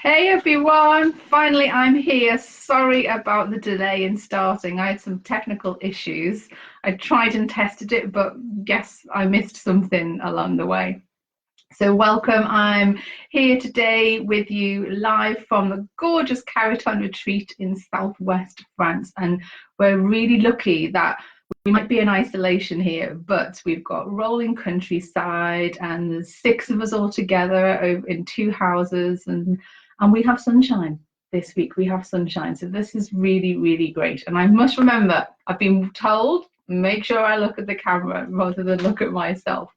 Hey everyone, finally I'm here. Sorry about the delay in starting. I had some technical issues. I tried and tested it, but guess I missed something along the way. So welcome. I'm here today with you live from the gorgeous Caraton retreat in southwest France, and we're really lucky that we might be in isolation here, but we've got rolling countryside and there's six of us all together in two houses, and we have sunshine this week. We have sunshine, so this is really, really great. And I must remember, I've been told, make sure I look at the camera rather than look at myself.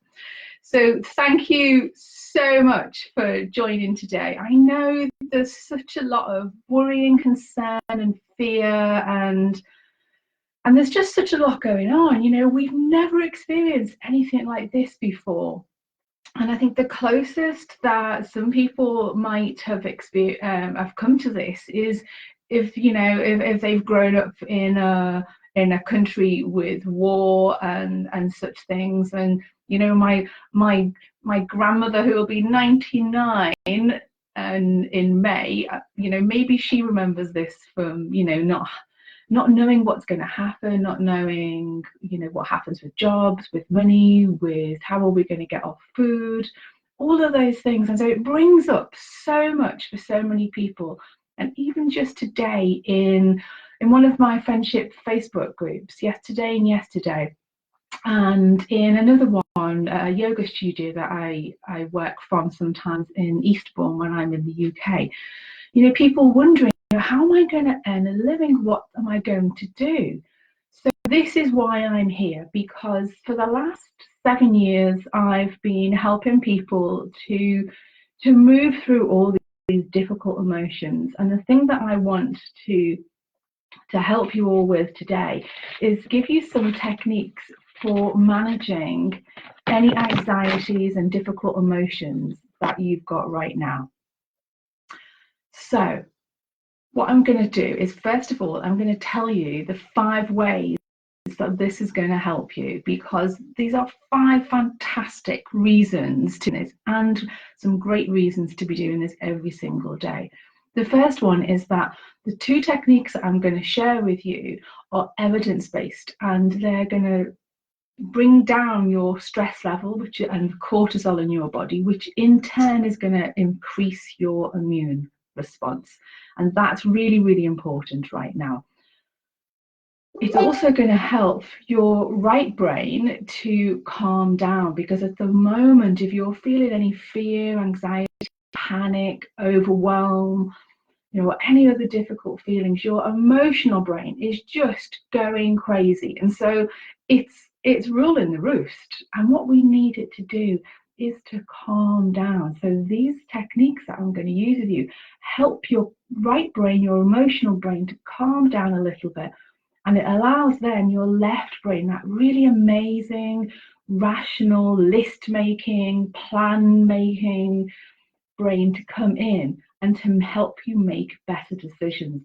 So thank you so much for joining today. I know there's such a lot of worrying, concern and fear, and there's just such a lot going on. You know, we've never experienced anything like this before. And I think the closest that some people might have have come to this is if they've grown up in a country with war and such things. And my grandmother, who will be 99 and in May, maybe she remembers this from not knowing what's going to happen, not knowing, what happens with jobs, with money, with how are we going to get our food, all of those things. And so it brings up so much for so many people. And even just today in one of my friendship Facebook groups, yesterday, and in another one, a yoga studio that I work from sometimes in Eastbourne when I'm in the UK, people wondering, how am I going to earn a living? What am I going to do? So this is why I'm here, because for the last 7 years, I've been helping people to move through all these difficult emotions. And the thing that I want to help you all with today is give you some techniques for managing any anxieties and difficult emotions that you've got right now. So what I'm going to do is, first of all, I'm going to tell you the 5 ways that this is going to help you, because these are 5 fantastic reasons to this and some great reasons to be doing this every single day. The first one is that the 2 techniques that I'm going to share with you are evidence-based, and they're going to bring down your stress level and cortisol in your body, which in turn is going to increase your immune response. And that's really, really important right now. It's also going to help your right brain to calm down, because at the moment, if you're feeling any fear, anxiety, panic, overwhelm, or any other difficult feelings, your emotional brain is just going crazy. And so it's ruling the roost. And what we need it to do is to calm down. So these techniques that I'm going to use with you help your right brain, your emotional brain, to calm down a little bit. And it allows then your left brain, that really amazing, rational, list-making, plan-making brain, to come in and to help you make better decisions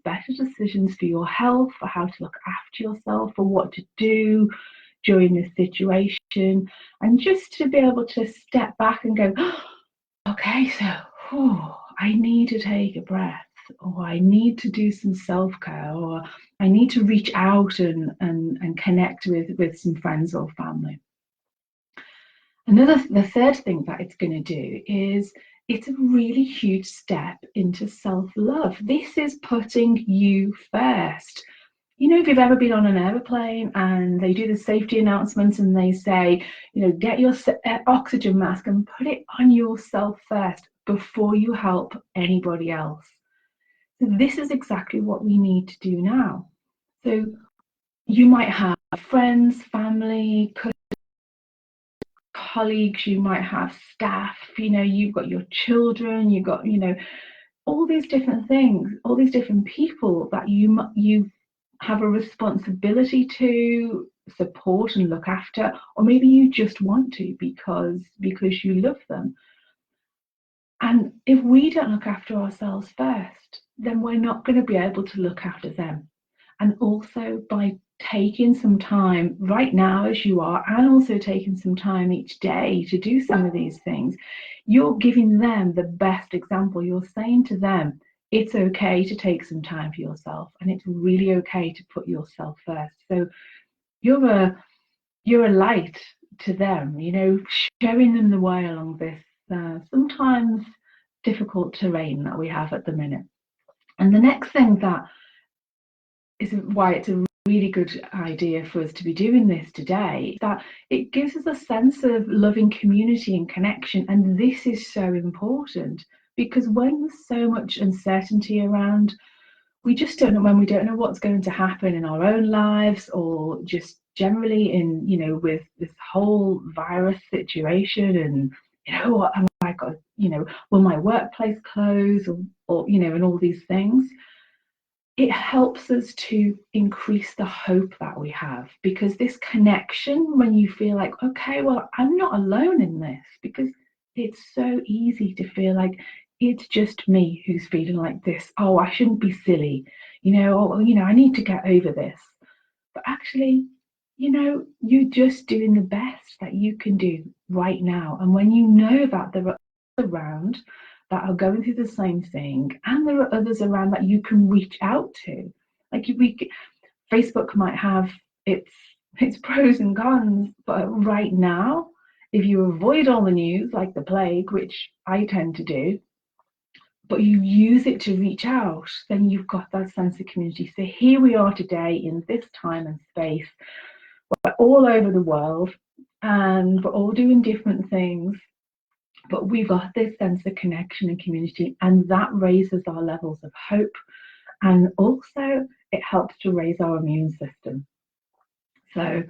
for your health, for how to look after yourself, for what to do during this situation, and just to be able to step back and go, oh, okay, so I need to take a breath, or I need to do some self-care, or I need to reach out and connect with some friends or family. The third thing that it's going to do is, it's a really huge step into self-love. This is putting you first. If you've ever been on an airplane and they do the safety announcements and they say, get your oxygen mask and put it on yourself first before you help anybody else. So this is exactly what we need to do now. So you might have friends, family, colleagues, you might have staff, you've got your children, you've got, all these different things, all these different people that you have a responsibility to support and look after, or maybe you just want to because you love them. And if we don't look after ourselves first, then we're not going to be able to look after them. And also, by taking some time right now as you are, and also taking some time each day to do some of these things, you're giving them the best example. You're saying to them, it's okay to take some time for yourself, and it's really okay to put yourself first. So you're a light to them, you know, showing them the way along this sometimes difficult terrain that we have at the minute. And the next thing that is why it's a really good idea for us to be doing this today is that it gives us a sense of loving community and connection. And this is so important, because when there's so much uncertainty around, we just don't know, when we don't know what's going to happen in our own lives, or just generally in, you know, with this whole virus situation, and, you know, what am I got, you know, will my workplace close, or you know, and all these things. It helps us to increase the hope that we have, because this connection, when you feel like, okay, well, I'm not alone in this, because it's so easy to feel like it's just me who's feeling like this. Oh, I shouldn't be silly, you know, or, you know, I need to get over this. But actually, you know, you're just doing the best that you can do right now. And when you know that there are around that are going through the same thing, and there are others around that you can reach out to, like Facebook might have its pros and cons, but right now, if you avoid all the news like the plague, which I tend to do, but you use it to reach out, then you've got that sense of community. So here we are today in this time and space. We're all over the world, and we're all doing different things, but we've got this sense of connection and community, and that raises our levels of hope, and also it helps to raise our immune system. So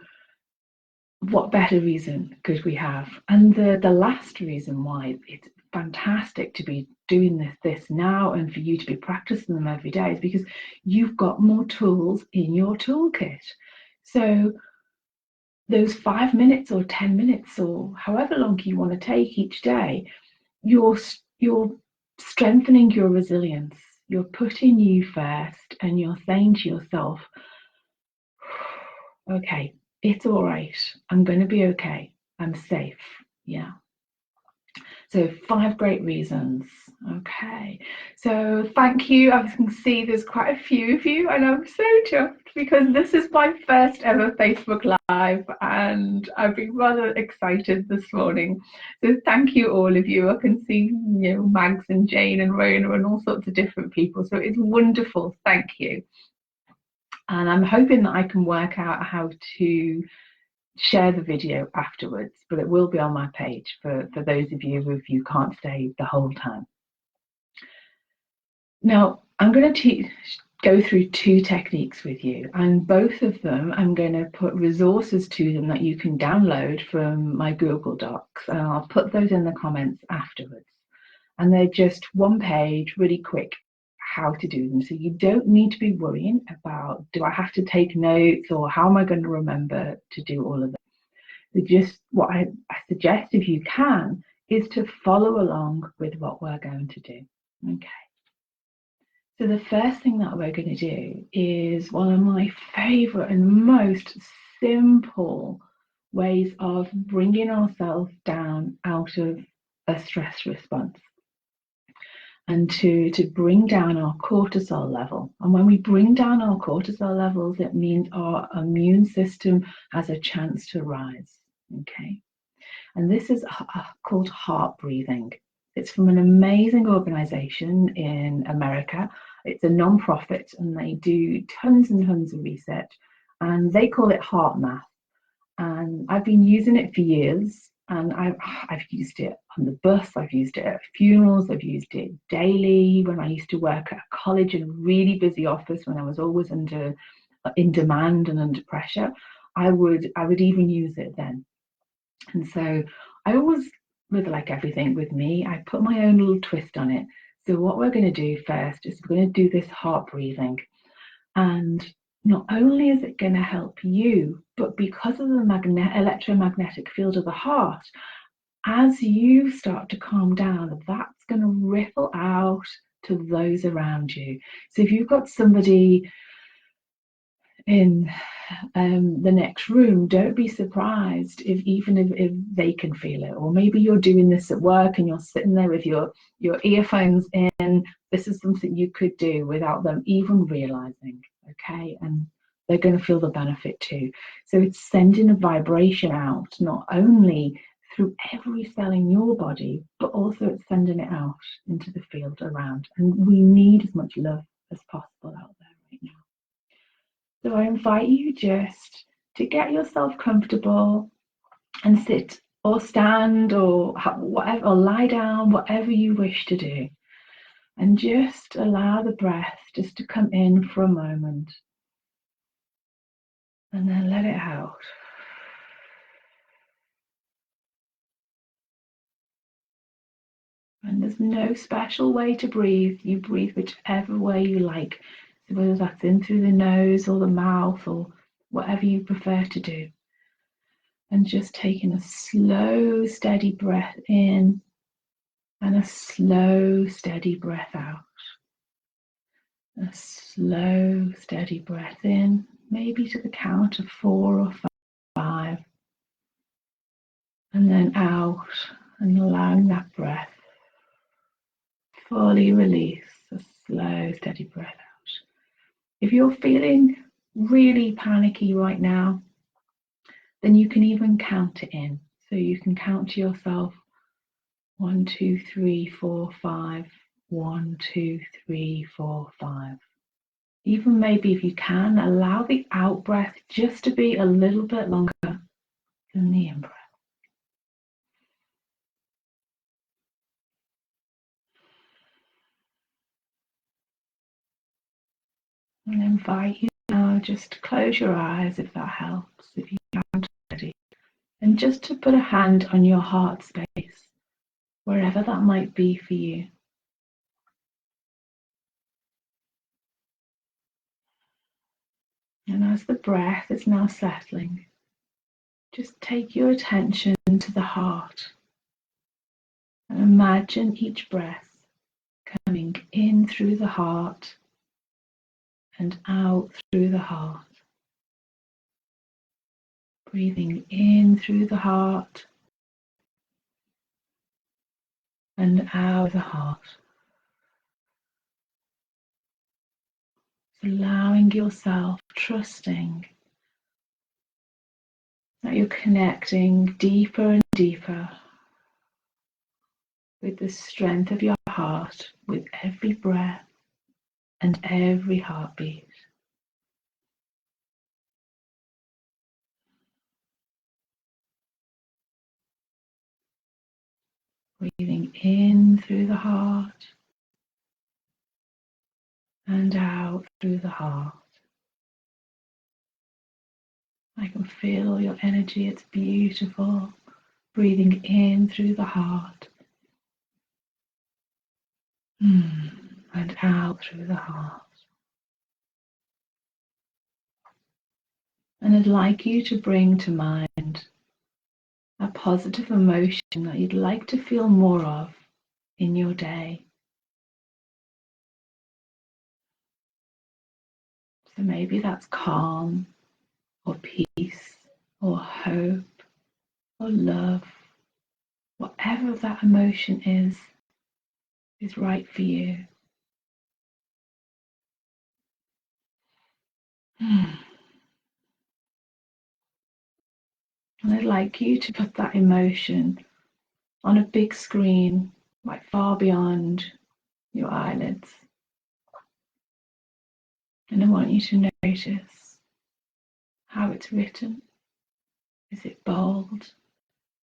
what better reason could we have? And the last reason why it's fantastic to be doing this now, and for you to be practicing them every day, is because you've got more tools in your toolkit. So those 5 minutes or 10 minutes or however long you want to take each day, you're strengthening your resilience. You're putting you first, and you're saying to yourself, okay, it's all right. I'm going to be okay. I'm safe. Yeah. So 5 great reasons. Okay. So thank you. As you can see, there's quite a few of you, and I'm so chuffed, because this is my first ever Facebook Live, and I've been rather excited this morning. So thank you, all of you. I can see, you know, Mags and Jane and Rona and all sorts of different people. So it's wonderful. Thank you. And I'm hoping that I can work out how to share the video afterwards, but it will be on my page for those of you if you can't stay the whole time. Now, I'm going to go through 2 techniques with you, and both of them I'm going to put resources to them that you can download from my Google Docs, and I'll put those in the comments afterwards. And they're just 1 page, really quick, how to do them. So you don't need to be worrying about, do I have to take notes, or how am I going to remember to do all of them? Just what I suggest, if you can, is to follow along with what we're going to do. Okay. So the first thing that we're going to do is one of my favorite and most simple ways of bringing ourselves down out of a stress response, and to bring down our cortisol level. And when we bring down our cortisol levels, it means our immune system has a chance to rise. Okay. And this is called heart breathing. It's from an amazing organization in America. It's a non-profit, and they do tons and tons of research, and they call it heart math. And I've been using it for years, and I've used it on the bus, I've used it at funerals, I've used it daily when I used to work at a college in a really busy office, when I was always in demand and under pressure. I would even use it then. And so I always, with like everything with me, I put my own little twist on it. So what we're going to do first is we're going to do this heart breathing. And not only is it going to help you, but because of the electromagnetic field of the heart, as you start to calm down, that's going to ripple out to those around you. So if you've got somebody in the next room, don't be surprised if they can feel it. Or maybe you're doing this at work and you're sitting there with your earphones in. This is something you could do without them even realizing, okay? And they're going to feel the benefit too. So it's sending a vibration out, not only through every cell in your body, but also it's sending it out into the field around. And we need as much love as possible out there right now. So I invite you just to get yourself comfortable and sit or stand or whatever, or lie down, whatever you wish to do. And just allow the breath just to come in for a moment. And then let it out. And there's no special way to breathe. You breathe whichever way you like. So whether that's in through the nose or the mouth or whatever you prefer to do. And just taking a slow, steady breath in and a slow, steady breath out. A slow, steady breath in, maybe to the count of 4 or 5. And then out and allowing that breath fully release. A slow, steady breath out. If you're feeling really panicky right now, then you can even count it in. So you can count to yourself 1, 2, 3, 4, 5. 1, 2, 3, 4, 5. Even maybe if you can, allow the out breath just to be a little bit longer than the in breath. And I invite you now just to close your eyes if that helps, if you haven't already. And just to put a hand on your heart space, wherever that might be for you. And as the breath is now settling, just take your attention to the heart. And imagine each breath coming in through the heart and out through the heart. Breathing in through the heart and out of the heart. Allowing yourself, trusting that you're connecting deeper and deeper with the strength of your heart with every breath and every heartbeat. Breathing in through the heart and out through the heart. I can feel your energy, it's beautiful. Breathing in through the heart and out through the heart. And I'd like you to bring to mind a positive emotion that you'd like to feel more of in your day. So maybe that's calm or peace or hope or love. Whatever that emotion is right for you. And I'd like you to put that emotion on a big screen, like far beyond your eyelids. And I want you to notice how it's written. Is it bold?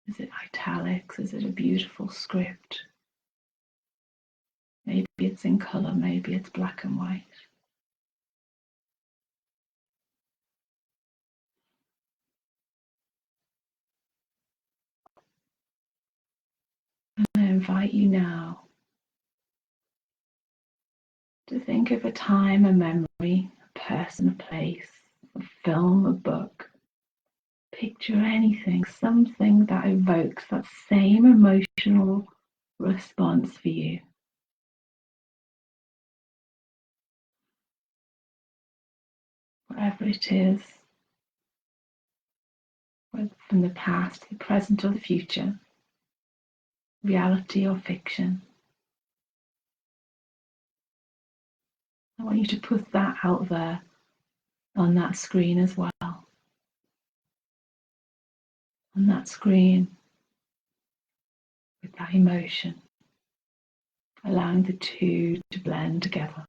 Is it italics? Is it a beautiful script? Maybe it's in colour, maybe it's black and white. And I invite you now to think of a time, a memory, a person, a place, a film, a book. Picture anything, something that evokes that same emotional response for you. whatever it is, whether from the past, the present, or the future, reality or fiction. I want you to put that out there on that screen as well. On that screen with that emotion, allowing the two to blend together.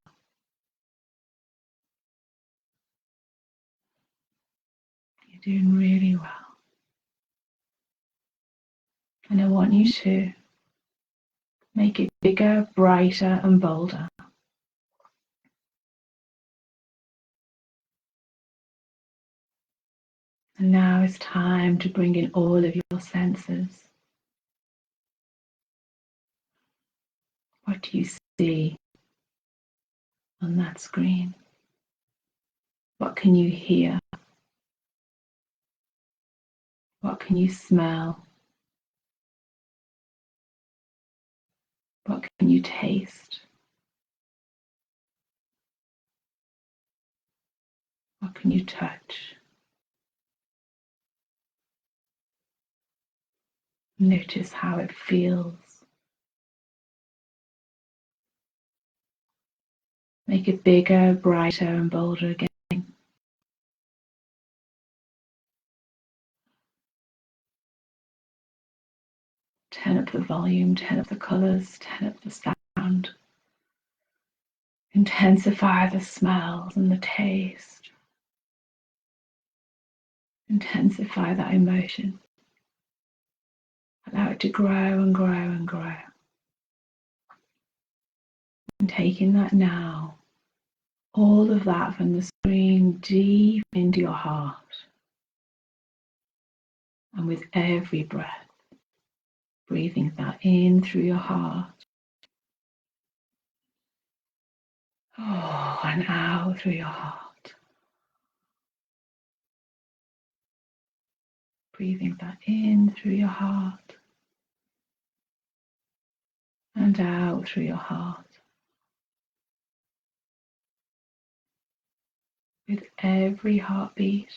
You're doing really well. And I want you to make it bigger, brighter, and bolder. And now it's time to bring in all of your senses. What do you see on that screen? What can you hear? What can you smell? What can you taste? What can you touch? Notice how it feels. Make it bigger, brighter, and bolder again. Turn up the volume, turn up the colours, turn up the sound. Intensify the smells and the taste. Intensify that emotion. Allow it to grow and grow and grow. And taking that now, all of that from the screen deep into your heart. And with every breath, breathing that in through your heart. Oh, and out through your heart. Breathing that in through your heart. And out through your heart. With every heartbeat,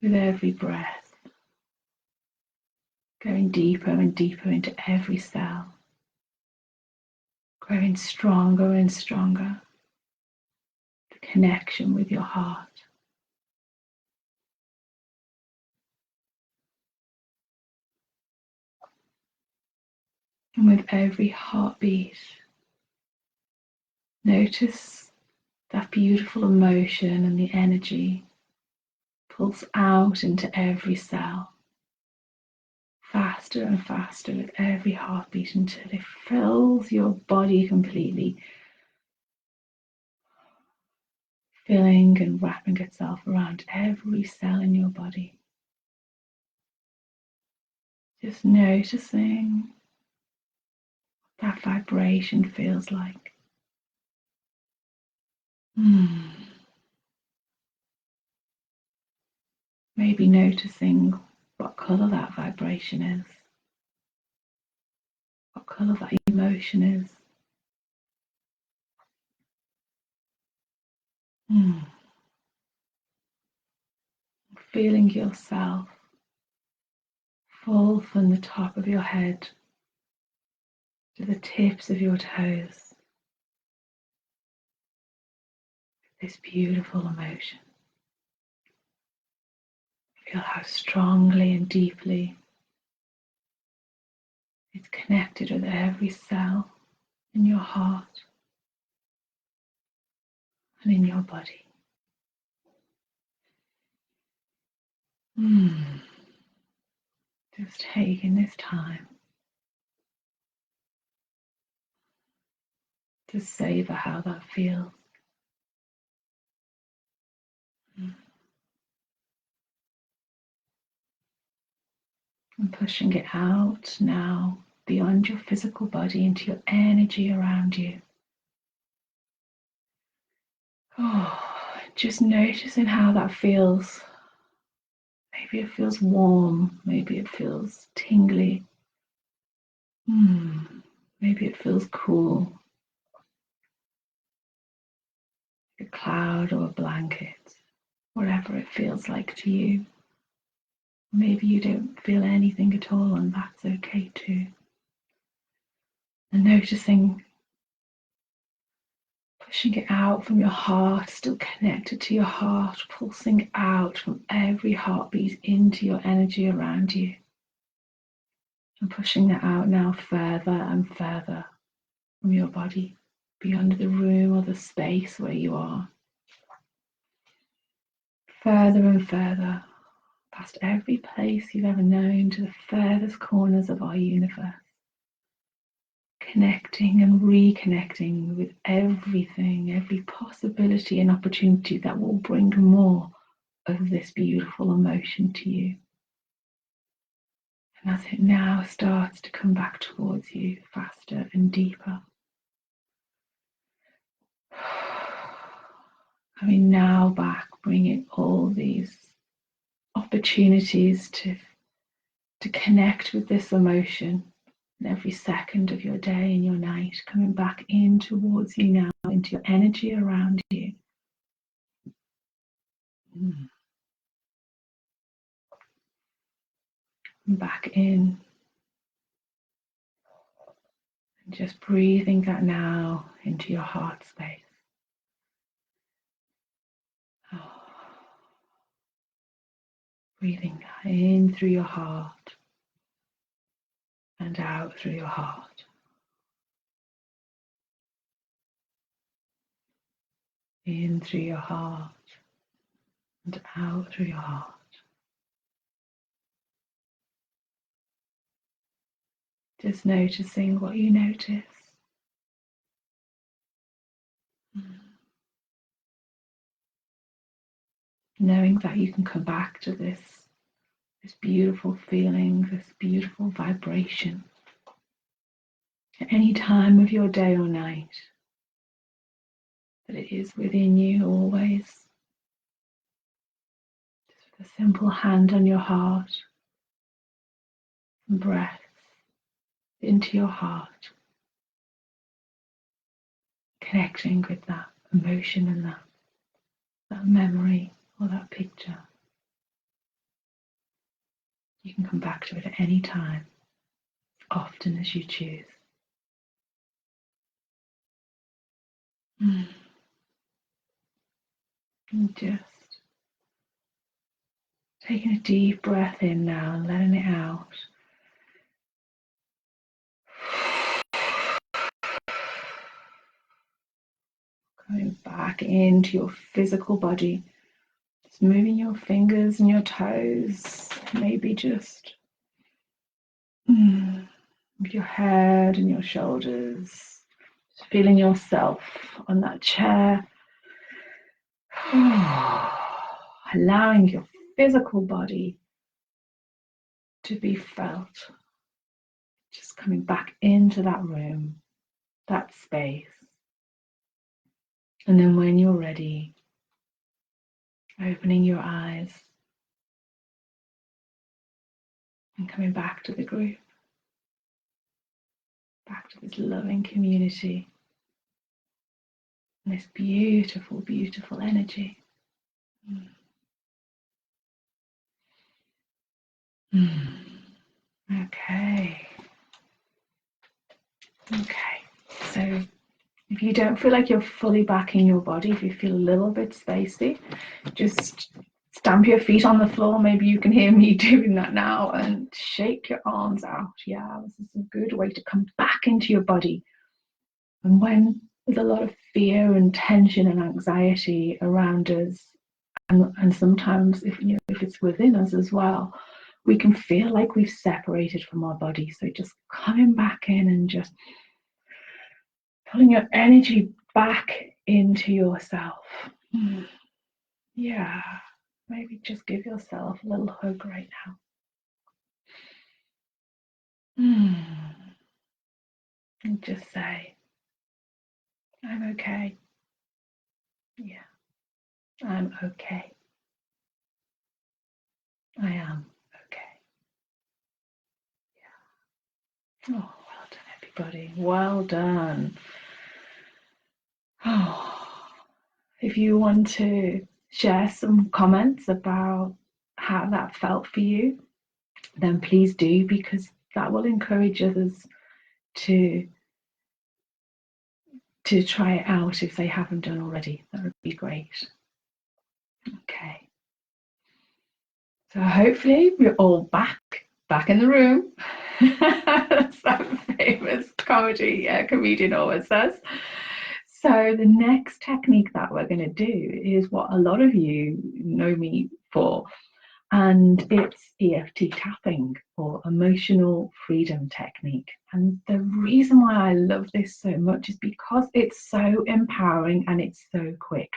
with every breath, going deeper and deeper into every cell, growing stronger and stronger, the connection with your heart. And with every heartbeat, notice that beautiful emotion and the energy pulse out into every cell, faster and faster with every heartbeat until it fills your body completely, filling and wrapping itself around every cell in your body. Just noticing what that vibration feels like. Maybe noticing what colour that vibration is, what colour that emotion is. Feeling yourself full from the top of your head to the tips of your toes. This beautiful emotion. Feel how strongly and deeply it's connected with every cell in your heart and in your body. Just taking this time to savor how that feels. And pushing it out now beyond your physical body into your energy around you. Just noticing how that feels. Maybe it feels warm, maybe it feels tingly. Maybe it feels cool. a cloud or a blanket, whatever it feels like to you. Maybe you don't feel anything at all, and that's okay too. And noticing, pushing it out from your heart, still connected to your heart, pulsing out from every heartbeat into your energy around you. And pushing that out now further and further from your body, beyond the room or the space where you are. Further and further, past every place you've ever known, to the furthest corners of our universe. Connecting and reconnecting with everything, every possibility and opportunity that will bring more of this beautiful emotion to you. And as it now starts to come back towards you faster and deeper, coming now back, bringing all these opportunities to connect with this emotion in every second of your day and your night, coming back in towards you now, into your energy around you. Back in. And just breathing that now into your heart space. Breathing that in through your heart and out through your heart. In through your heart and out through your heart. Just noticing what you notice. Knowing that you can come back to this beautiful feeling, this beautiful vibration at any time of your day or night. That it is within you always. Just with a simple hand on your heart and breath into your heart, connecting with that emotion and that memory or that picture. You can come back to it at any time, often as you choose. And just taking a deep breath in now and letting it out. Coming back into your physical body. Just moving your fingers and your toes. Maybe just your head and your shoulders. Just feeling yourself on that chair. Allowing your physical body to be felt. Just coming back into that room, that space. And then when you're ready, opening your eyes and coming back to the group, back to this loving community, and this beautiful, beautiful energy. Okay. So if you don't feel like you're fully back in your body, if you feel a little bit spacey, just stamp your feet on the floor. Maybe you can hear me doing that now, and shake your arms out. Yeah, this is a good way to come back into your body. And when there's a lot of fear and tension and anxiety around us, and sometimes if it's within us as well, we can feel like we've separated from our body. So just coming back in and just pulling your energy back into yourself. Yeah, maybe just give yourself a little hug right now. And just say, I'm okay. Yeah, I'm okay. I am okay. Yeah. Oh, well done, everybody. Well done. Oh, If you want to share some comments about how that felt for you, then please do, because that will encourage others to try it out if they haven't done already. That would be great. Okay. So hopefully we're all back in the room. That's that famous comedian always says. So the next technique that we're going to do is what a lot of you know me for, and it's EFT tapping, or emotional freedom technique. And the reason why I love this so much is because it's so empowering and it's so quick.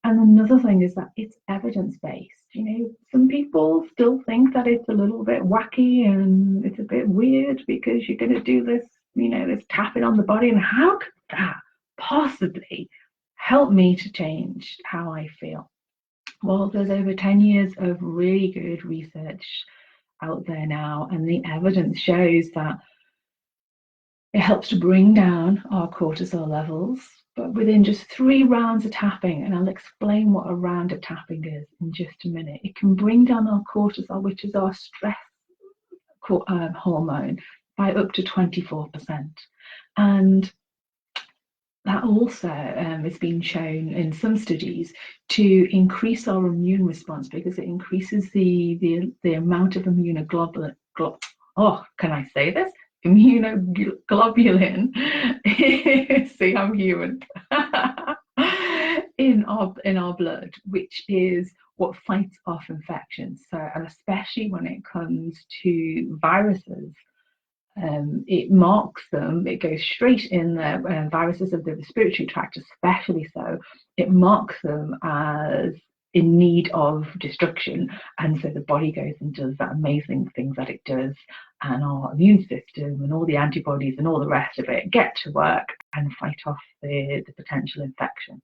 And another thing is that it's evidence-based. You know, some people still think that it's a little bit wacky and it's a bit weird because you're going to do this, you know, this tapping on the body, and how could that possibly help me to change how I feel? Well, there's over 10 years of really good research out there now, and the evidence shows that it helps to bring down our cortisol levels, but within just 3 rounds of tapping, and I'll explain what a round of tapping is in just a minute, it can bring down our cortisol, which is our stress hormone, by up to 24%. And that also has been shown in some studies to increase our immune response, because it increases the amount of immunoglobulin. Can I say this? Immunoglobulin. See, I'm human. in our blood, which is what fights off infections. So, and especially when it comes to viruses, it marks them, it goes straight in the viruses of the respiratory tract, especially so, it marks them as in need of destruction, and so the body goes and does that amazing things that it does, and our immune system and all the antibodies and all the rest of it get to work and fight off the potential infection.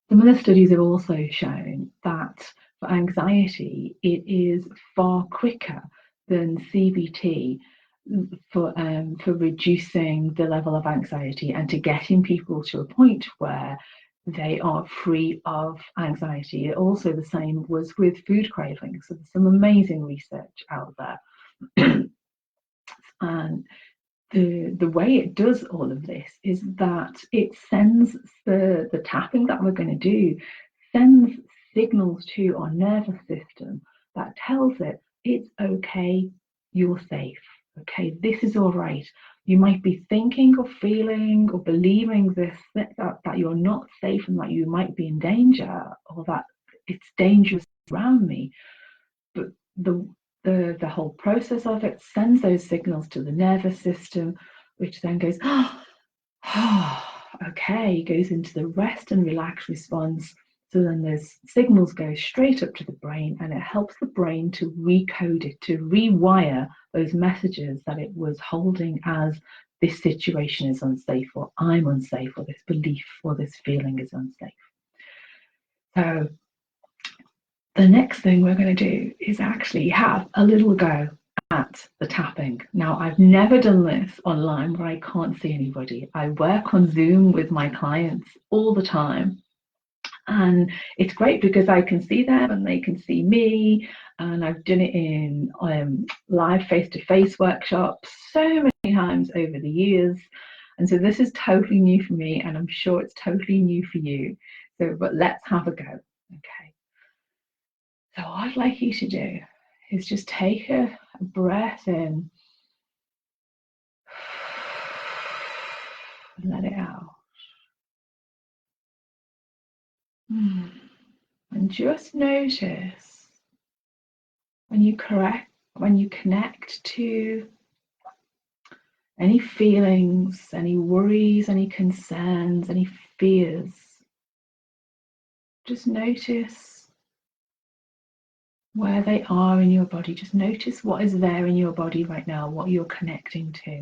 Some of the studies have also shown that for anxiety, it is far quicker than CBT for reducing the level of anxiety and to getting people to a point where they are free of anxiety. Also, the same was with food cravings. So there's some amazing research out there. And the way it does all of this is that it sends the tapping that we're going to do, sends signals to our nervous system that tells it it's okay, you're safe. Okay, this is all right. You might be thinking or feeling or believing this that you're not safe and that you might be in danger, or that it's dangerous around me. But the whole process of it sends those signals to the nervous system, which then goes, okay, goes into the rest and relax response. So then those signals go straight up to the brain, and it helps the brain to recode it, to rewire those messages that it was holding as this situation is unsafe, or I'm unsafe, or this belief or this feeling is unsafe. So the next thing we're going to do is actually have a little go at the tapping. Now, I've never done this online where I can't see anybody. I work on Zoom with my clients all the time. And it's great because I can see them and they can see me. And I've done it in live face-to-face workshops so many times over the years. And so this is totally new for me, and I'm sure it's totally new for you. So, but let's have a go. Okay. So what I'd like you to do is just take a breath in and let it out. And just notice when you connect to any feelings, any worries, any concerns, any fears. Just notice where they are in your body. Just notice what is there in your body right now, what you're connecting to.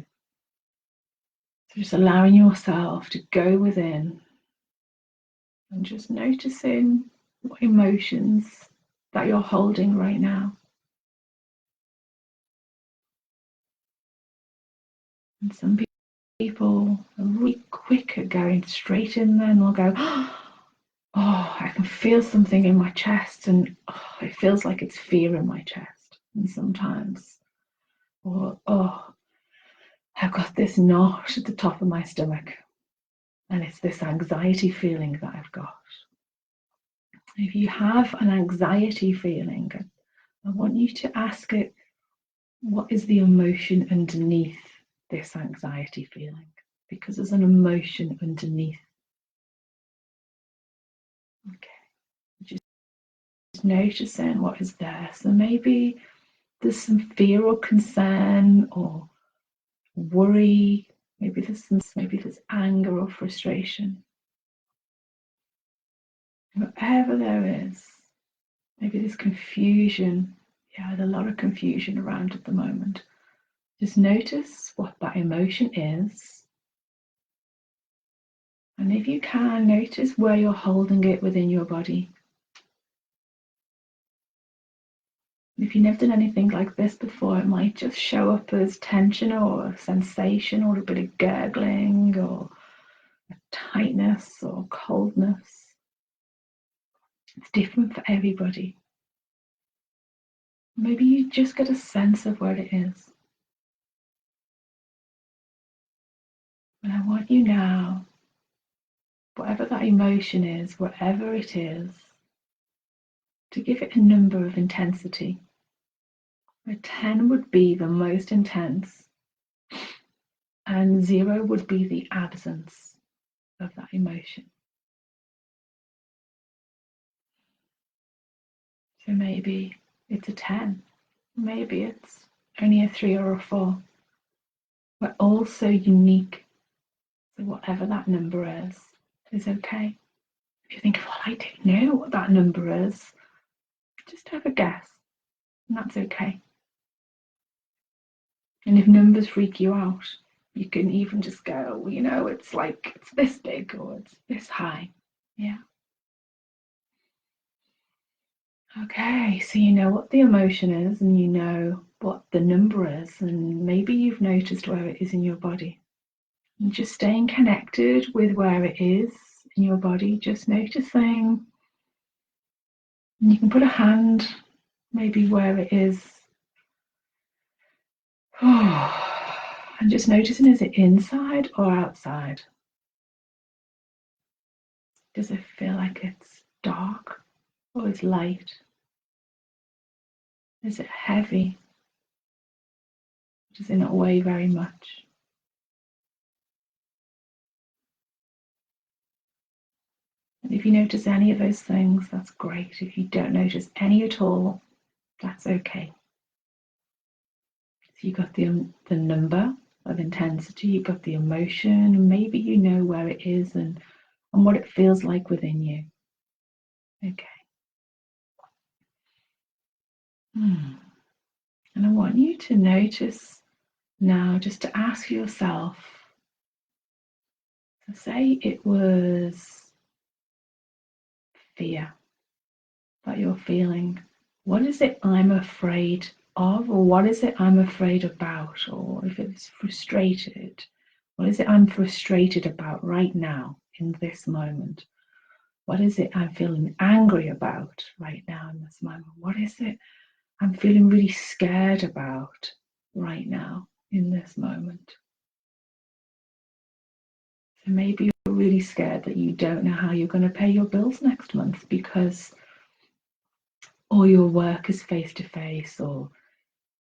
So just allowing yourself to go within and just noticing what emotions that you're holding right now. And some people are really quick at going straight in there, and they'll go, oh, I can feel something in my chest, and it feels like it's fear in my chest. And sometimes, or I've got this knot at the top of my stomach, and it's this anxiety feeling that I've got. If you have an anxiety feeling, I want you to ask it, what is the emotion underneath this anxiety feeling? Because there's an emotion underneath. Okay, just noticing what is there. So maybe there's some fear or concern or worry. Maybe there's anger or frustration. Whatever there is, maybe there's confusion. Yeah, there's a lot of confusion around at the moment. Just notice what that emotion is. And if you can, notice where you're holding it within your body. If you've never done anything like this before, it might just show up as tension or a sensation or a bit of gurgling or a tightness or coldness. It's different for everybody. Maybe you just get a sense of where it is. And I want you now, whatever that emotion is, wherever it is, to give it a number of intensity. A 10 would be the most intense, and 0 would be the absence of that emotion. So maybe it's a 10, maybe it's only a 3 or a 4. We're all so unique, so whatever that number is okay. If you think, well, I don't know what that number is, just have a guess, and that's okay. And if numbers freak you out, you can even just go, you know, it's like it's this big or it's this high. Yeah. Okay, so you know what the emotion is and you know what the number is, and maybe you've noticed where it is in your body. And just staying connected with where it is in your body, just noticing. And you can put a hand maybe where it is. And just noticing, is it inside or outside? Does it feel like it's dark or it's light? Is it heavy? Does it not weigh very much? And if you notice any of those things, that's great. If you don't notice any at all, that's okay. So you've got the number of intensity, you've got the emotion, and maybe you know where it is and what it feels like within you. Okay. And I want you to notice now, just to ask yourself, so say it was fear that you're feeling. What is it I'm afraid of, or what is it I'm afraid about? Or if it's frustrated, what is it I'm frustrated about right now in this moment? What is it I'm feeling angry about right now in this moment? What is it I'm feeling really scared about right now in this moment? So maybe you're really scared that you don't know how you're going to pay your bills next month because all your work is face-to-face, or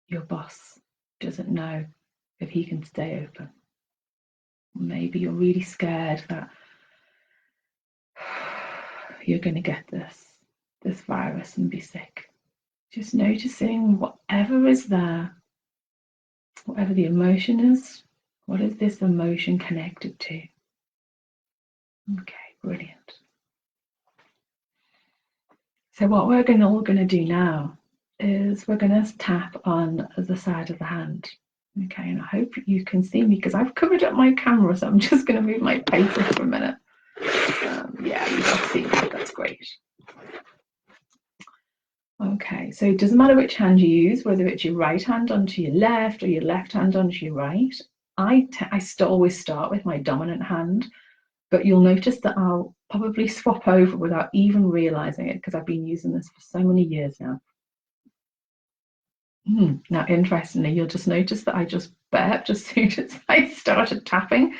your boss doesn't know if he can stay open. Maybe you're really scared that you're going to get this virus and be sick. Just noticing whatever is there, whatever the emotion is, what is this emotion connected to? Okay, brilliant. So what we're all going to do now is we're going to tap on the side of the hand. Okay, and I hope you can see me because I've covered up my camera, so I'm just going to move my paper for a minute. Yeah, you can see me, that's great. Okay, so it doesn't matter which hand you use, whether it's your right hand onto your left or your left hand onto your right. I always start with my dominant hand, but you'll notice that I'll probably swap over without even realizing it because I've been using this for so many years now. Now, interestingly, you'll just notice that I just burped as soon as I started tapping.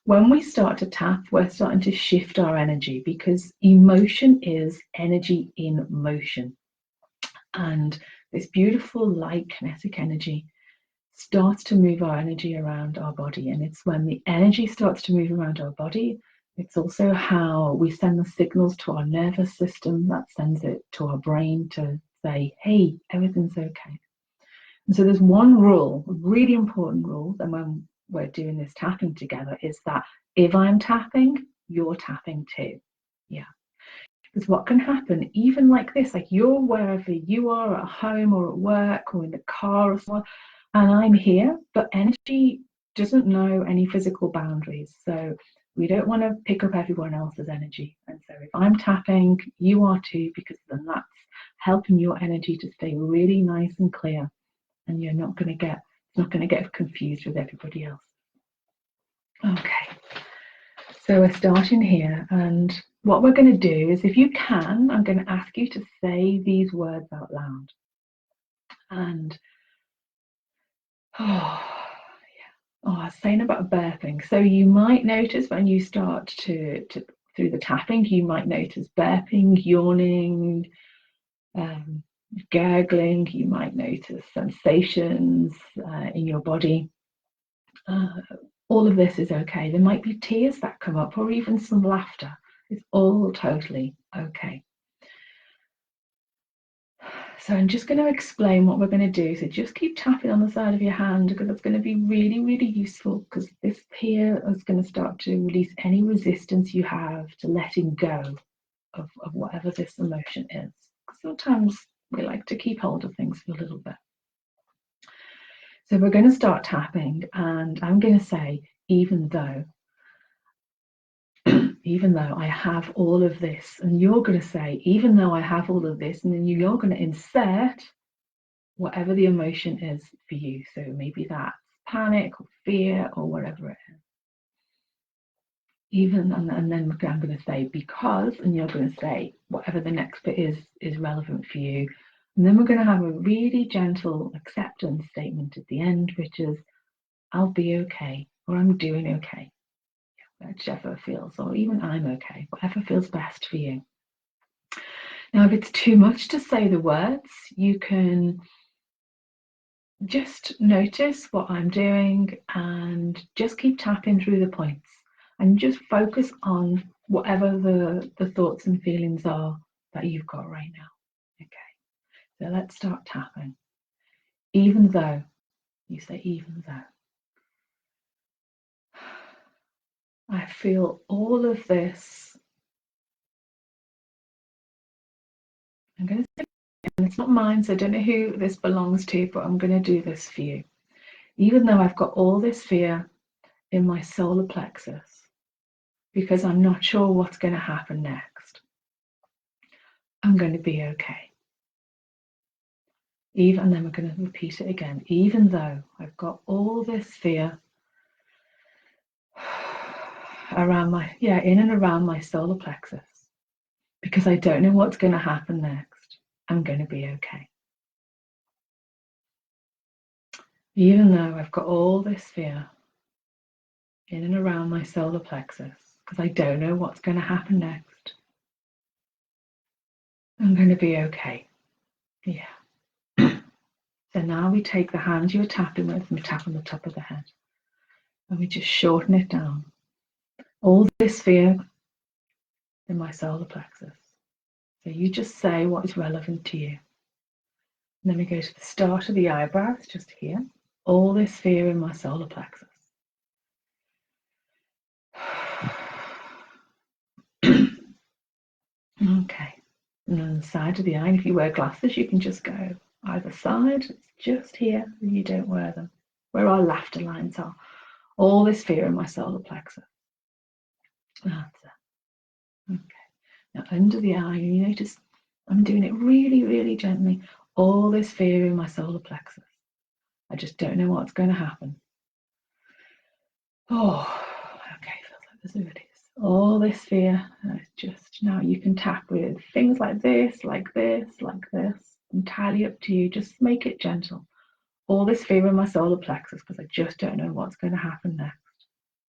When we start to tap, we're starting to shift our energy because emotion is energy in motion. And this beautiful light kinetic energy starts to move our energy around our body. And it's when the energy starts to move around our body, it's also how we send the signals to our nervous system that sends it to our brain to say, hey, everything's okay. And so there's one rule, a really important rule, and when we're doing this tapping together, is that if I'm tapping, you're tapping too. Yeah. Because what can happen, even like this, like you're wherever you are, at home or at work or in the car or somewhere, and I'm here, but energy doesn't know any physical boundaries. So we don't want to pick up everyone else's energy. And so if I'm tapping, you are too, because then that's helping your energy to stay really nice and clear. And you're not going to get confused with everybody else. Okay, so we're starting here, and what we're going to do is, if you can, I'm going to ask you to say these words out loud. And I was saying about burping. So you might notice when you start to through the tapping, you might notice burping, yawning, gurgling. You might notice sensations in your body. All of this is okay. There might be tears that come up, or even some laughter. It's all totally okay. So I'm just going to explain what we're going to do. So just keep tapping on the side of your hand, because it's going to be really, really useful, because this here is going to start to release any resistance you have to letting go of whatever this emotion is. Sometimes we like to keep hold of things for a little bit. So we're going to start tapping, and I'm going to say, even though I have all of this, and you're going to say, even though I have all of this, and then you're going to insert whatever the emotion is for you. So maybe that's panic or fear or whatever it is. And then I'm going to say because, and you're going to say whatever the next bit is relevant for you. And then we're going to have a really gentle acceptance statement at the end, which is, I'll be okay, or I'm doing okay, whichever feels, or even I'm okay, whatever feels best for you. Now, if it's too much to say the words, you can just notice what I'm doing and just keep tapping through the points and just focus on whatever the thoughts and feelings are that you've got right now. Okay, so let's start tapping. Even though, you say even though. I feel all of this. I'm going to say, and it's not mine, so I don't know who this belongs to, but I'm going to do this for you. Even though I've got all this fear in my solar plexus, because I'm not sure what's going to happen next, I'm going to be okay. And then we're going to repeat it again. Even though I've got all this fear around in and around my solar plexus, because I don't know what's going to happen next, I'm going to be okay. Even though I've got all this fear in and around my solar plexus, because I don't know what's going to happen next, I'm going to be okay. Yeah. So now we take the hand you're tapping with and we tap on the top of the head. And we just shorten it down. All this fear in my solar plexus. So you just say what is relevant to you. And then we go to the start of the eyebrows, just here. All this fear in my solar plexus. Okay. And then the side of the eye, and if you wear glasses, you can just go either side. It's just here, and you don't wear them. Where our laughter lines are. All this fear in my solar plexus. That's it. Okay. Now under the eye, you notice I'm doing it really, really gently. All this fear in my solar plexus. I just don't know what's going to happen. Oh, okay, feels like there's a release. All this fear, just now you can tap with things like this, like this, like this. Entirely up to you. Just make it gentle. All this fear in my solar plexus because I just don't know what's going to happen next.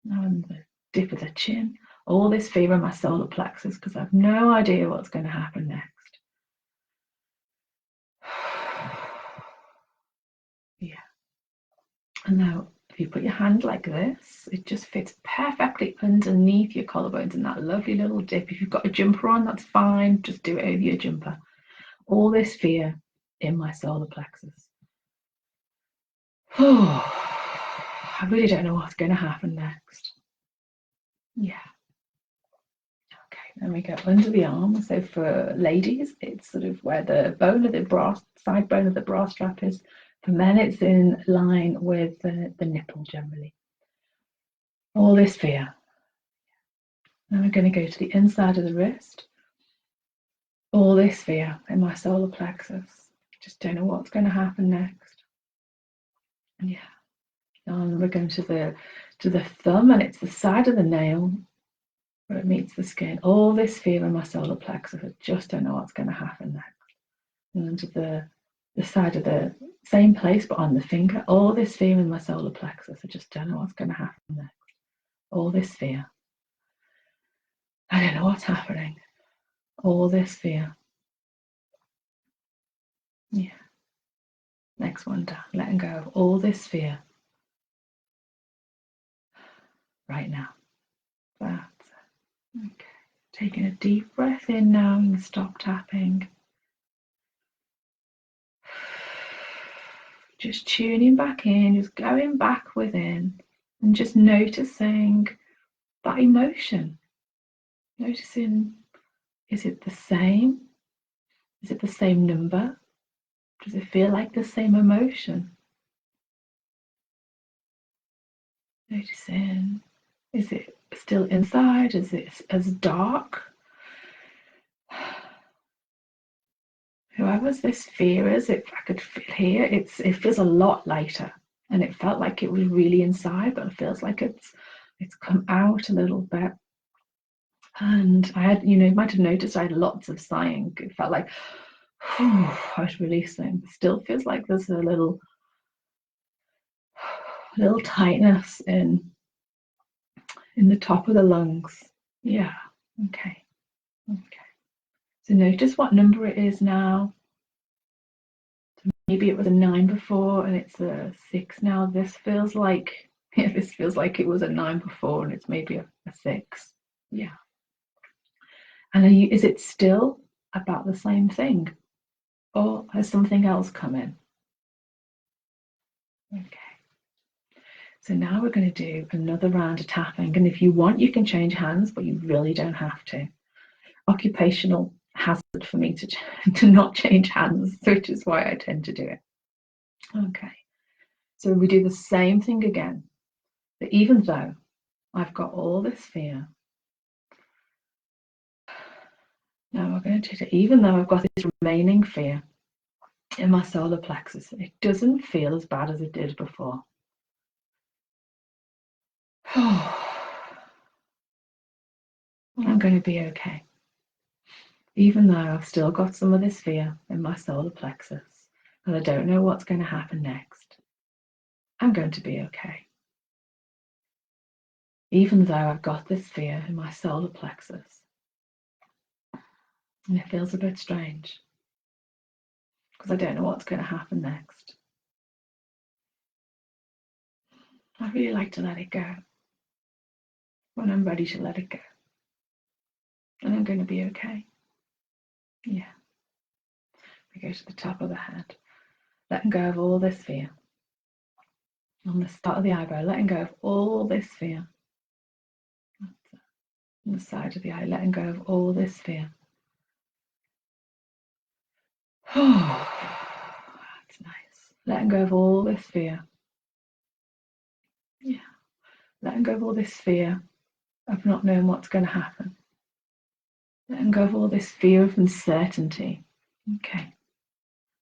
Now I'm the dip of the chin. All this fear in my solar plexus because I have no idea what's going to happen next. Yeah. And now if you put your hand like this, it just fits perfectly underneath your collarbones in that lovely little dip. If you've got a jumper on, that's fine. Just do it over your jumper. All this fear in my solar plexus. I really don't know what's going to happen next. Yeah. Okay, then we go under the arm. So for ladies, it's sort of where the bone of the bra, side bone of the bra strap is. For men, it's in line with the nipple generally. All this fear. Then we're going to go to the inside of the wrist. All this fear in my solar plexus. Just don't know what's going to happen next. Yeah. And we're going to the thumb, and it's the side of the nail where it meets the skin. All this fear in my solar plexus. I just don't know what's going to happen next. And to the side of the same place but on the finger. All this fear in my solar plexus. I just don't know what's going to happen next. All this fear. I don't know what's happening. All this fear. Yeah. Next one down. Letting go of all this fear. Right now. That's it. Okay. Taking a deep breath in now and stop tapping. Just tuning back in, just going back within and just noticing that emotion. Noticing, is it the same? Is it the same number? Does it feel like the same emotion? Noticing, is it still inside? Is it as dark? Whoever's this fear is, if I could feel here, it feels a lot lighter, and it felt like it was really inside, but it feels like it's come out a little bit. And I had, you might have noticed I had lots of sighing. It felt like I was releasing. It still feels like there's a little tightness in the top of the lungs. Yeah. Okay. So notice what number it is now. So maybe it was a 9 before and it's a 6 now. This feels like it was a 9 before and it's maybe a 6. Yeah. And is it still about the same thing, or has something else come in? Okay. So now we're going to do another round of tapping, and if you want, you can change hands, but you really don't have to. Occupational hazard for me to not change hands, which is why I tend to do it. Okay. So we do the same thing again, but even though I've got all this fear, now we're going to do it. Even though I've got this remaining fear in my solar plexus, it doesn't feel as bad as it did before. I'm going to be okay. Even though I've still got some of this fear in my solar plexus and I don't know what's going to happen next, I'm going to be okay. Even though I've got this fear in my solar plexus, and it feels a bit strange because I don't know what's going to happen next. I really like to let it go when I'm ready to let it go. And I'm going to be okay. Yeah. We go to the top of the head, letting go of all this fear. On the start of the eyebrow, letting go of all this fear. On the side of the eye, letting go of all this fear. Oh, that's nice. Letting go of all this fear. Yeah. Letting go of all this fear of not knowing what's going to happen. Letting go of all this fear of uncertainty. Okay.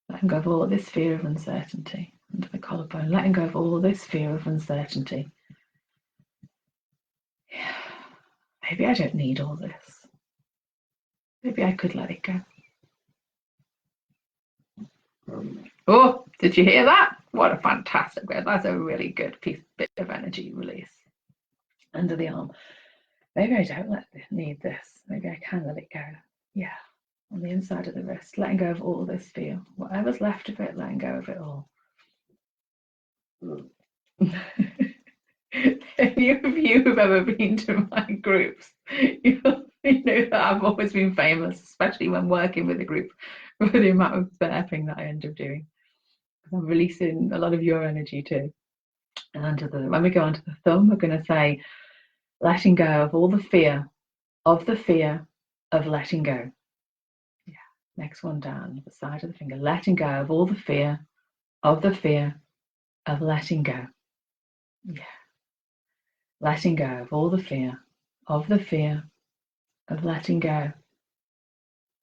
Letting go of all this fear of uncertainty under the collarbone. Letting go of all this fear of uncertainty. maybe I don't need all this. Maybe I could let it go. Oh, did you hear that? What a fantastic word. That's a really good bit of energy release under the arm. Maybe I don't need this. Maybe I can let it go. Yeah, on the inside of the wrist, letting go of all this fear. Whatever's left of it, letting go of it all. Any of you who've ever been to my groups, you know that I've always been famous, especially when working with a group, for the amount of burping that I end up doing. I'm releasing a lot of your energy too. And when we go onto the thumb, we're going to say, letting go of all the fear of letting go. Yeah. Next one down, the side of the finger, letting go of all the fear of letting go. Yeah. Letting go of all the fear of letting go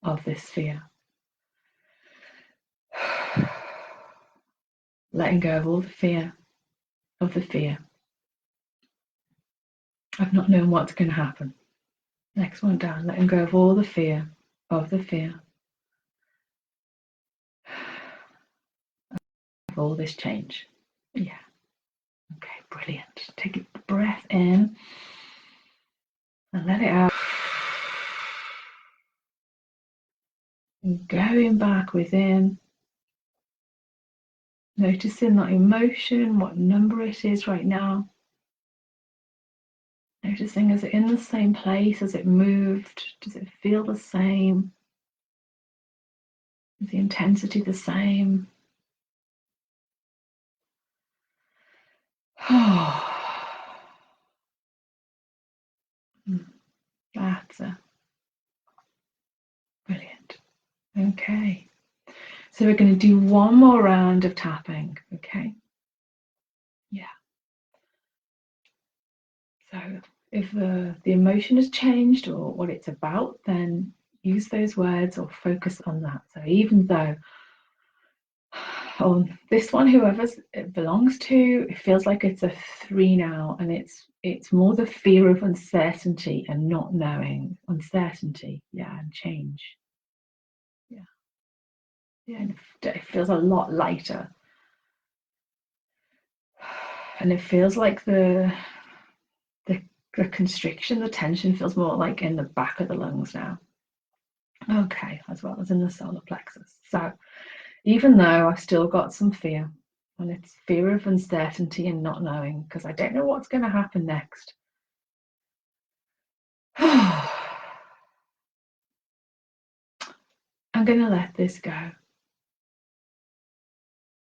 of this fear. Letting go of all the fear of I've not known what's going to happen. Next one down, letting go of all the fear of all this change. Yeah. Okay, brilliant. Take a breath in and let it out. And going back within, noticing that emotion, what number it is right now. Noticing, is it in the same place? Has it moved? Does it feel the same? Is the intensity the same? That's brilliant. Okay. So we're going to do one more round of tapping. Okay. Yeah. So if the emotion has changed or what it's about, then use those words or focus on that. So even though on this one, whoever it belongs to, it feels like it's a 3 now, and it's more the fear of uncertainty and not knowing. Uncertainty, yeah, and change. Yeah. Yeah, and it feels a lot lighter. And it feels like the constriction, the tension feels more like in the back of the lungs now. Okay, as well as in the solar plexus. So even though I've still got some fear, and it's fear of uncertainty and not knowing, because I don't know what's going to happen next. I'm going to let this go.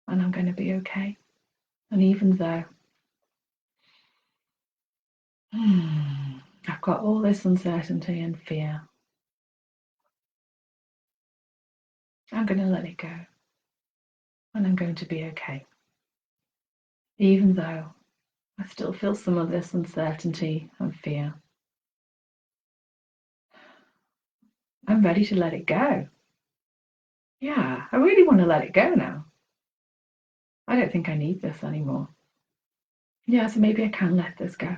And I'm going to be okay. And even though I've got all this uncertainty and fear, I'm going to let it go. And I'm going to be okay. Even though I still feel some of this uncertainty and fear, I'm ready to let it go. Yeah, I really want to let it go now. I don't think I need this anymore. Yeah, so maybe I can let this go.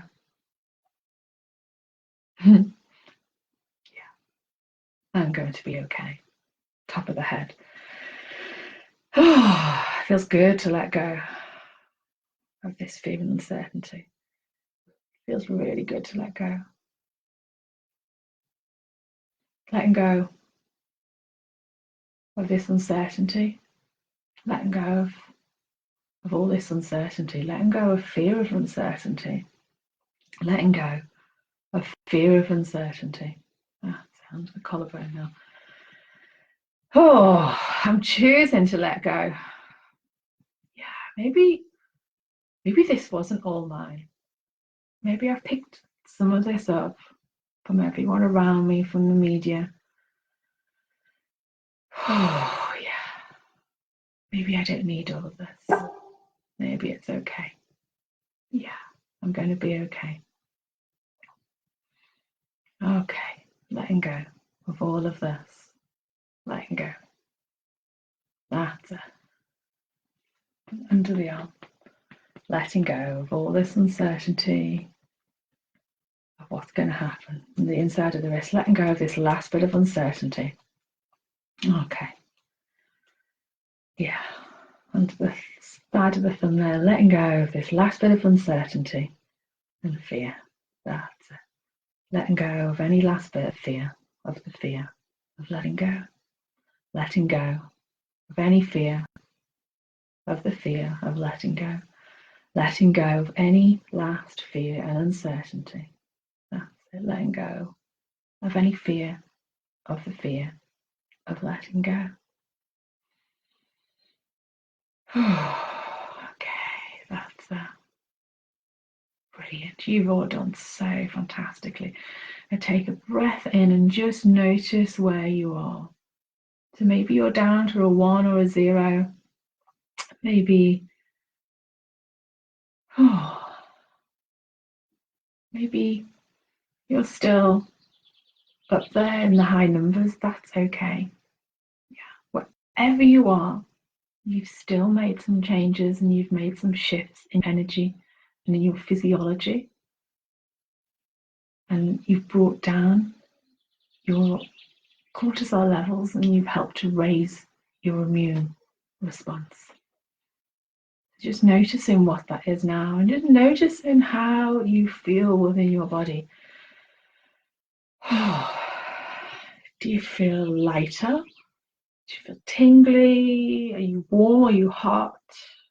Yeah, I'm going to be okay. Top of the head. Oh, feels good to let go of this fear and uncertainty. Feels really good to let go. Letting go of this uncertainty. Letting go of all this uncertainty. Letting go of fear of uncertainty. Letting go of fear of uncertainty. Down to the collarbone now. Oh, I'm choosing to let go. Yeah, maybe this wasn't all mine. Maybe I've picked some of this up from everyone around me, from the media. Oh, yeah. Maybe I don't need all of this. Maybe it's okay. Yeah, I'm going to be okay. Okay, letting go of all of this. Letting go. That's it. Under the arm. Letting go of all this uncertainty, of what's going to happen on the inside of the wrist, letting go of this last bit of uncertainty. Okay. Yeah. Onto the side of the thumb there, letting go of this last bit of uncertainty and fear. That's it. Letting go of any last bit of fear, of the fear of letting go. Letting go of any fear, of the fear of letting go. Letting go of any last fear and uncertainty. That's it. Letting go of any fear, of the fear of letting go. Okay, that's that. Brilliant. You've all done so fantastically. Now take a breath in and just notice where you are. So maybe you're down to a 1 or a 0. Maybe, maybe you're still up there in the high numbers. That's okay. Yeah, wherever you are, you've still made some changes and you've made some shifts in energy and in your physiology. And you've brought down your cortisol levels and you've helped to raise your immune response. Just noticing what that is now and just noticing how you feel within your body. Do you feel lighter? Do you feel tingly? Are you warm? Are you hot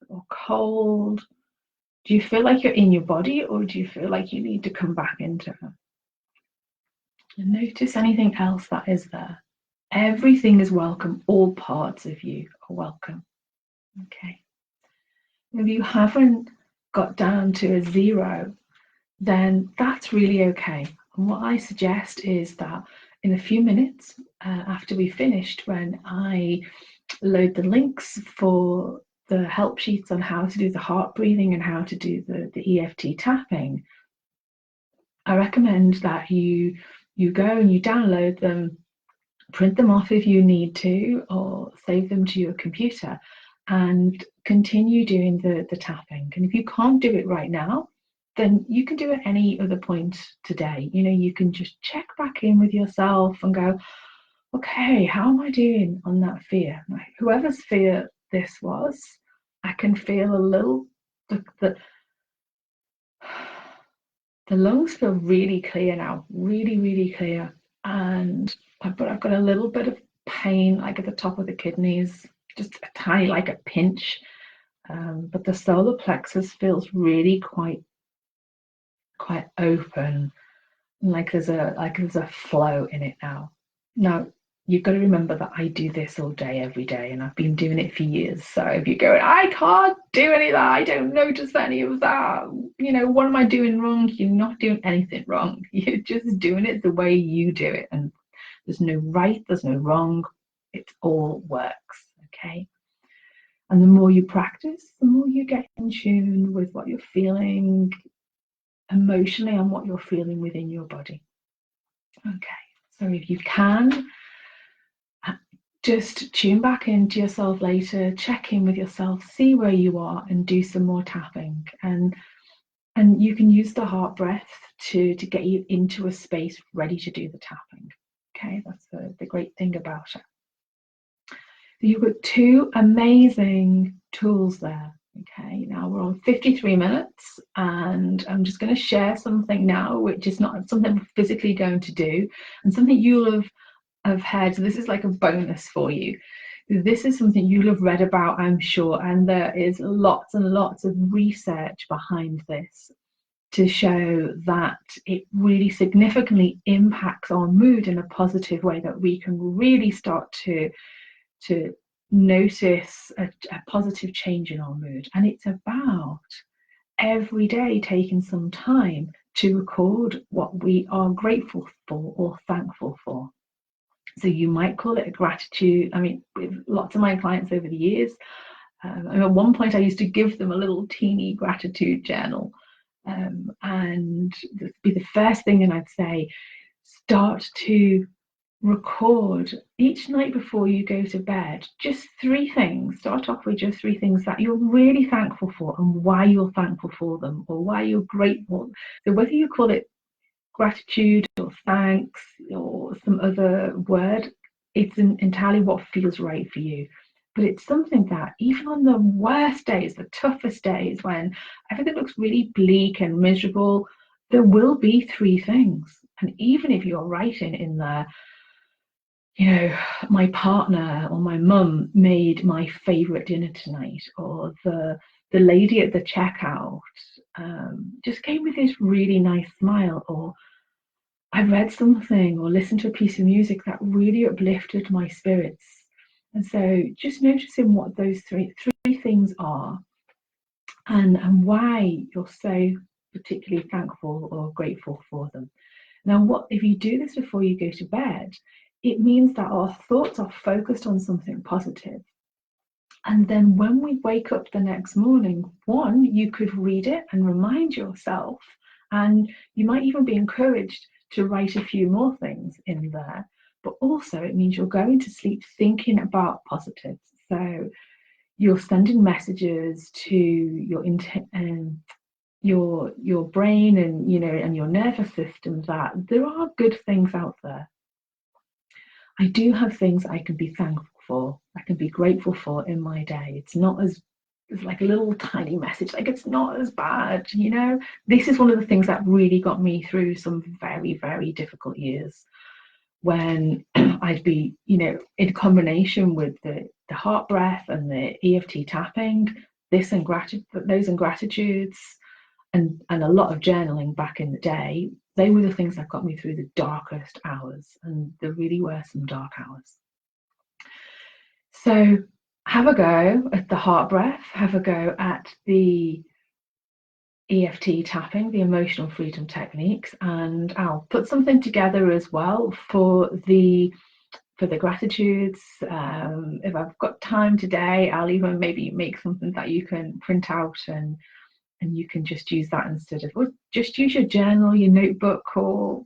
or cold? Do you feel like you're in your body or do you feel like you need to come back into it? And notice anything else that is there. Everything is welcome. All parts of you are welcome. Okay. If you haven't got down to a 0, then that's really okay. And what I suggest is that in a few minutes after we finished, when I load the links for the help sheets on how to do the heart breathing and how to do the EFT tapping, I recommend that you go and you download them, print them off if you need to, or save them to your computer and continue doing the tapping. And if you can't do it right now, then you can do it any other point today. You know, you can just check back in with yourself and go, okay, how am I doing on that fear? Like, whoever's fear this was, I can feel a little, the lungs feel really clear now, really, really clear. But I've got a little bit of pain, like at the top of the kidneys, just a tiny, like a pinch. But the solar plexus feels really quite open, like there's a flow in it now. Now you've got to remember that I do this all day, every day, and I've been doing it for years. So if you go, I can't do any of that, I don't notice any of that, you know, what am I doing wrong? You're not doing anything wrong. You're just doing it the way you do it, and there's no right, there's no wrong. It all works, okay? And the more you practice, the more you get in tune with what you're feeling emotionally and what you're feeling within your body. Okay, so if you can, just tune back into yourself later, check in with yourself, see where you are, and do some more tapping. And you can use the heart breath to get you into a space ready to do the tapping. Okay, that's the great thing about it. So you've got 2 amazing tools there. Okay, now we're on 53 minutes and I'm just going to share something now, which is not something we're physically going to do, and something you'll have heard. So this is like a bonus for you. This is something you'll have read about, I'm sure, and there is lots and lots of research behind this to show that it really significantly impacts our mood in a positive way, that we can really start to notice a positive change in our mood. And it's about every day taking some time to record what we are grateful for or thankful for. So you might call it a gratitude. I mean, with lots of my clients over the years, at one point I used to give them a little teeny gratitude journal, and that'd be the first thing, and I'd say start to record each night before you go to bed just 3 things. Start off with just 3 things that you're really thankful for and why you're thankful for them, or why you're grateful. So whether you call it gratitude or thanks or some other word. It's entirely what feels right for you. But it's something that even on the worst days, the toughest days, when everything looks really bleak and miserable, there will be three things. And even if you're writing in there, you know, my partner or my mum made my favourite dinner tonight, or the lady at the checkout just gave me this really nice smile, or I read something or listened to a piece of music that really uplifted my spirits. And so just noticing what those three things are, and why you're so particularly thankful or grateful for them. Now, what if you do this before you go to bed? It means that our thoughts are focused on something positive. And then when we wake up the next morning, one, you could read it and remind yourself, and you might even be encouraged to write a few more things in there. But also it means you're going to sleep thinking about positives. So you're sending messages to your brain and and your nervous system that there are good things out there. I do have things I can be thankful for, I can be grateful for in my day. It's not as, it's like a little tiny message, like it's not as bad, This is one of the things that really got me through some very, very difficult years, when I'd be, in combination with the heart breath and the EFT tapping, those and gratitudes, and a lot of journaling back in the day. They were the things that got me through the darkest hours, and there really were some dark hours. So have a go at the heart breath, have a go at the EFT tapping, the emotional freedom techniques, and I'll put something together as well for the gratitudes. If I've got time today, I'll even maybe make something that you can print out, and you can just use that instead of, or just use your journal, your notebook, or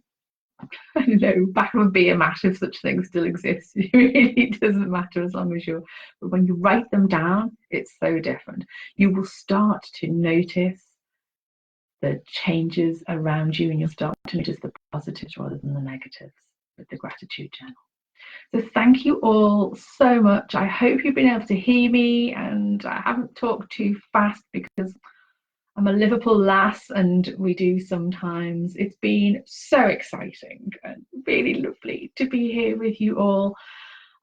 I don't know, back of a beer mat if such things still exist. It really doesn't matter, as long as but when you write them down, it's so different. You will start to notice the changes around you, and you'll start to notice the positives rather than the negatives with the gratitude journal. So thank you all so much. I hope you've been able to hear me, and I haven't talked too fast because I'm a Liverpool lass and we do sometimes. It's been so exciting and really lovely to be here with you all.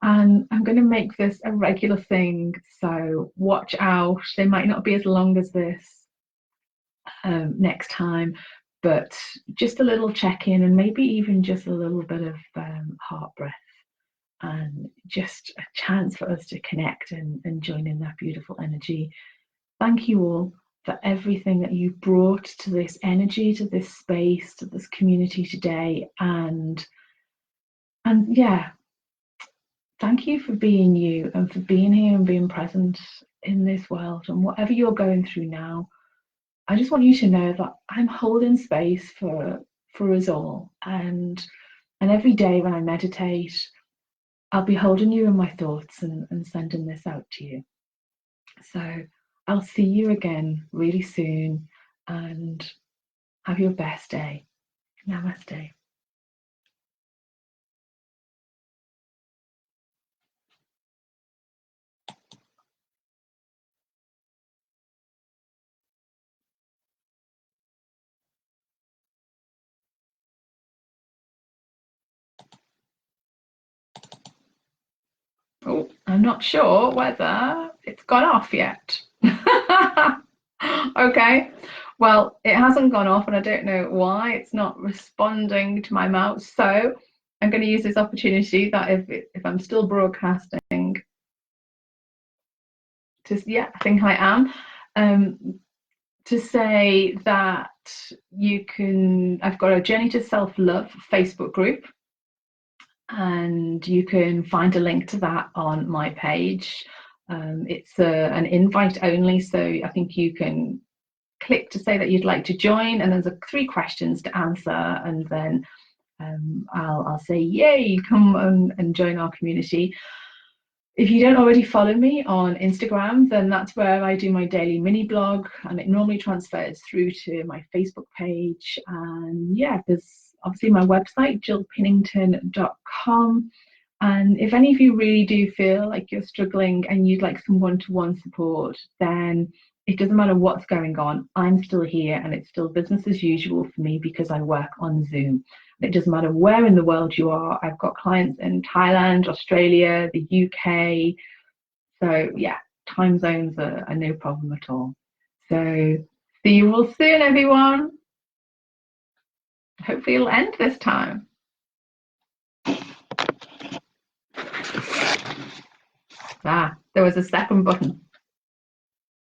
And I'm going to make this a regular thing, so watch out. They might not be as long as this next time, but just a little check-in, and maybe even just a little bit of heart breath, and just a chance for us to connect and join in that beautiful energy. Thank you all for everything that you brought to this energy, to this space, to this community today, and yeah, thank you for being you, and for being here and being present in this world. And whatever you're going through now, I just want you to know that I'm holding space for us all, and every day when I meditate, I'll be holding you in my thoughts and sending this out to you. So I'll see you again really soon, and have your best day. Namaste. Oh, I'm not sure whether it's gone off yet. Okay, well, it hasn't gone off, and I don't know why it's not responding to my mouse. So I'm going to use this opportunity that if I'm still broadcasting, yeah, I think I am, to say that I've got a Journey to Self-Love Facebook group, and you can find a link to that on my page. It's an invite only, so I think you can click to say that you'd like to join, and there's 3 questions to answer, and then I'll say yay, come and join our community. If you don't already follow me on Instagram, then that's where I do my daily mini blog, and it normally transfers through to my Facebook page. And yeah, there's obviously my website, jillpinnington.com. And if any of you really do feel like you're struggling and you'd like some one-to-one support, then it doesn't matter what's going on. I'm still here, and it's still business as usual for me because I work on Zoom. It doesn't matter where in the world you are. I've got clients in Thailand, Australia, the UK. So yeah, time zones are no problem at all. So see you all soon, everyone. Hopefully it'll end this time. There was a second button.